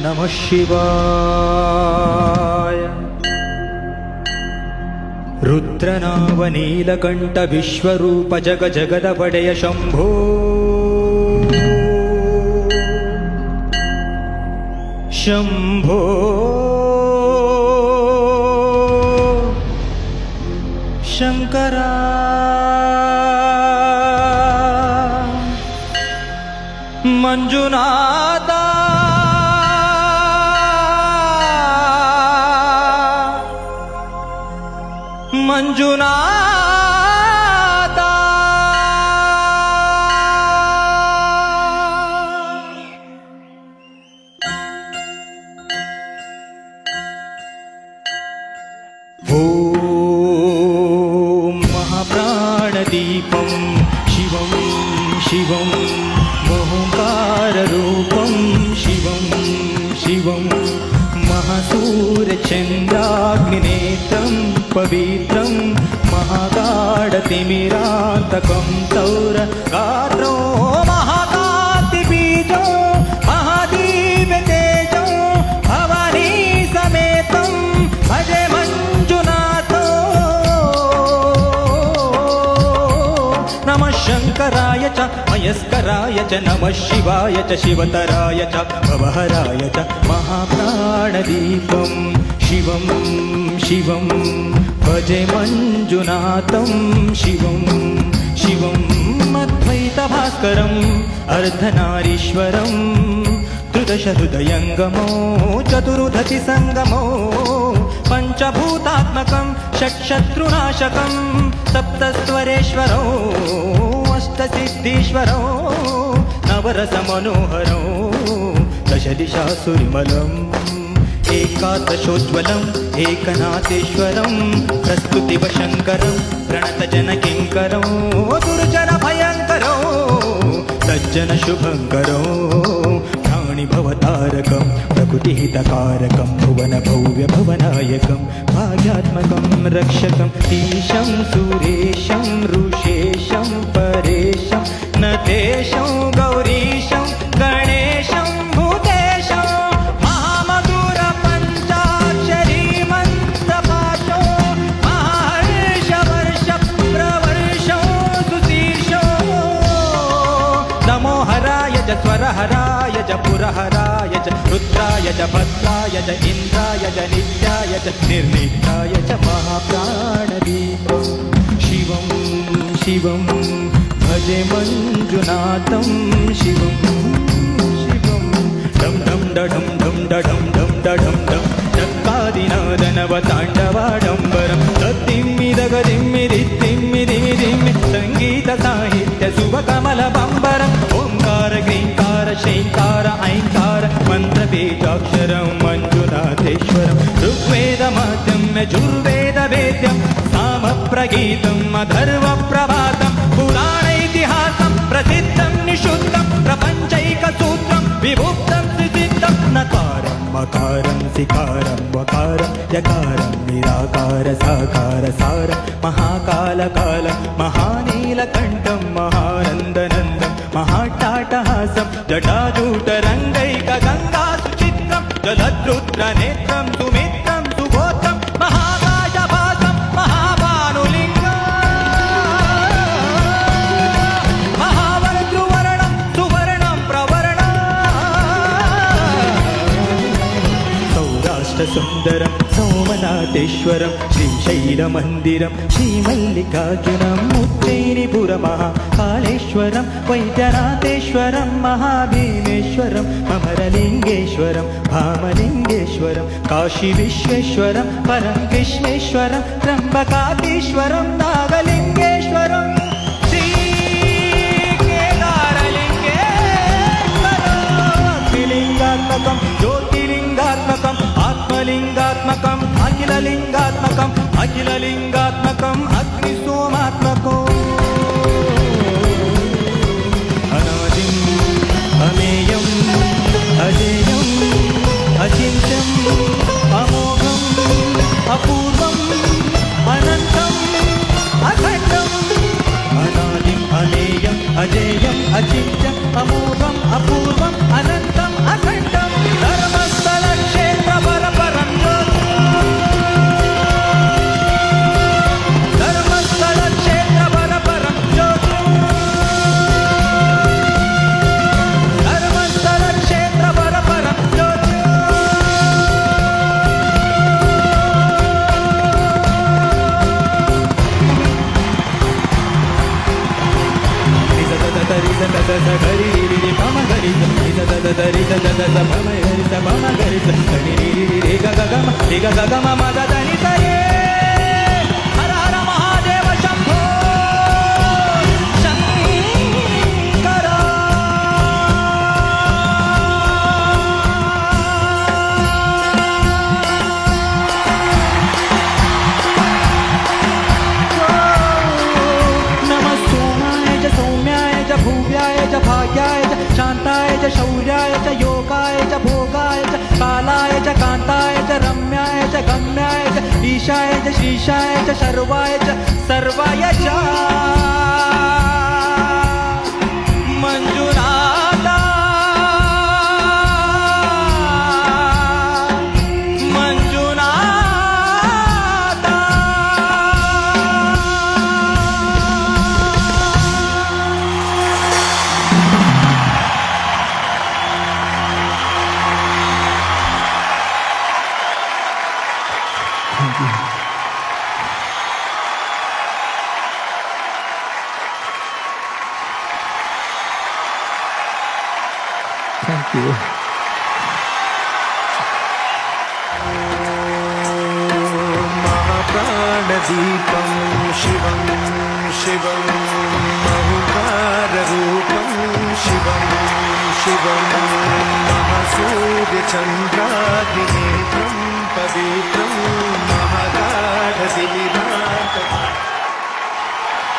नमः शिवाय। रुद्रनावनीलकण्ठ विश्वरूप जग जगदवडय शम्भो शम्भो शङ्करा मंजुनाथा मंजुनाथा ओम महाप्राणदीपं शिवं शिवं ओंकाररूपं शिवं शिवं महासूर्यचन्द्राग्निनेत्रं पवित्रं महागाढतिमिरान्तकं सौरगात्रो महाकान्तिबीजो महादिव्यतेजो भवानी समेतं भजे मंजुनाथो। नमः शङ्कराय च मयस्कराय च नमः शिवाय च शिवतराय च भवहराय च महाप्राणदीपं शिवं शिवं भजे मंजुनाथं शिवं शिवम् अद्वैतभास्करम् अर्धनारीश्वरं त्रिदशहृदयङ्गमो चतुरुदधि सङ्गमो पञ्चभूतात्मकं षट्शत्रुनाशकं सप्तस्वरेश्वरो अष्टसिद्धीश्वरो नवरसमनोहरो दशदिशासुरिमलम् एकादशोज्ज्वलम् एकनाथेश्वरं प्रस्तुतिवशङ्करं प्रणतजनकिङ्करो दुर्जनभयङ्करो सज्जनशुभङ्करो प्राणिभवतारकं प्रकृतिहितकारकं भुवनभव्यभवनायकं भाग्यात्मकं रक्षकं ईशं सुरेशं ऋषेशं परेशं नतेशं गौरीशं गणेशं भूतेशं महामधुरपञ्चाक्षरी मन्त्रपाशो महर्षवर्षप्रवर्षो सुशीर्षो नमो हराय च स्वरहराय च पुरहराय च रुद्राय च भद्राय च इन्द्राय च नित्याय च निर्नित्याय च महाप्राणदीपं शिवं शिवं भजे मंजुनाथं शिवं शिवं डं डं डं डं डं डं डं डं चक्कादिनादनवताण्डवाडम्बरं तत्तिम्मिदगदिम्मिदित्तिम्मिदिमिदिम्मि सङ्गीतसाहित्य शुभकमलबम्बरम् ओंकार ग्रींकार शैंकार ऐंकार मन्त्रबीजाक्षरं मंजुनाथेश्वरं ऋग्वेदमाद्यं यजुर्वेदवेद्यं सामप्रगीतम् अथर्वप्रभातं पुराणैतिहासं प्रसिद्धं निशुद्धं प्रपञ्चैकसूत्रं विभुक्तं सुसिद्धं नकारं मकारं सिकारं वकारं यकारं निराकार साकार सारं महाकालकालं महानीलकण्ठं महानन्दनन्दं महाट्टाटहासं जटाजूटरङ्गैकगङ्गासुचित्रं जलद्रुद्रनेत्रं सुमित्रं सुगोत्रं महाकाशभासं महाभानुलिङ्गं महावर्तृवर्णं सुवर्णं प्रवर्णं सौराष्ट्रसुन्दरं सोमनाथेश्वरं श्रीशैलमन्दिरं श्रीमल्लिकार्जुनं उज्जयिनीपुरमहाकालेश्वरं वैद्यनाथेश्वरं महाभीमेश्वरं अमरलिङ्गेश्वरं भामलिङ्गेश्वरं काशीविश्वेश्वरं परं विश्वेश्वरं त्र्यम्बकाधीश्वरं नागलिङ्गेश्वरं श्रीकेदारलिङ्गेश्वरं ज्योतिलिङ्गात्मकम् आत्मलिङ्गात्मकम् अखिललिङ्गात्मकम् अखिललिङ्गात्मकम् अग्निसोमात्मको अनादिम् अमेयम् अजेयम् अचिन्त्यम् अमोघम् अपूर्वम् अखण्डम् अनादिम् अनेयम् अजेयम् अचिन्त्यम् अमोघम् अपूर्वम् अनन्तम् अखण्डम् धर्मस्थलक्षेत्रपरपरं धर्मस्थलक्षेत्रपरपरं धर्मस्थलक्षेत्रपरपरं हर हर महादेव शंभो शंकर नमः सोमाय च सौम्याय च भूव्याय च भाग्याय च शान्ताय च शौर्याय च योगाय च भोगाय च कालाय च कान्ताय च रम्याय च गम्याय च ईशाय च श्रीशाय च शर्वाय च सर्वाय च मंजुनाथा मंजुनाथा Thank you. महाप्राणदीपं शिवं शिवं बहुकाररूपं शिवं शिवं महासूर्यचन्द्राग्निनेत्रं पवित्रं महागाढदिमिरं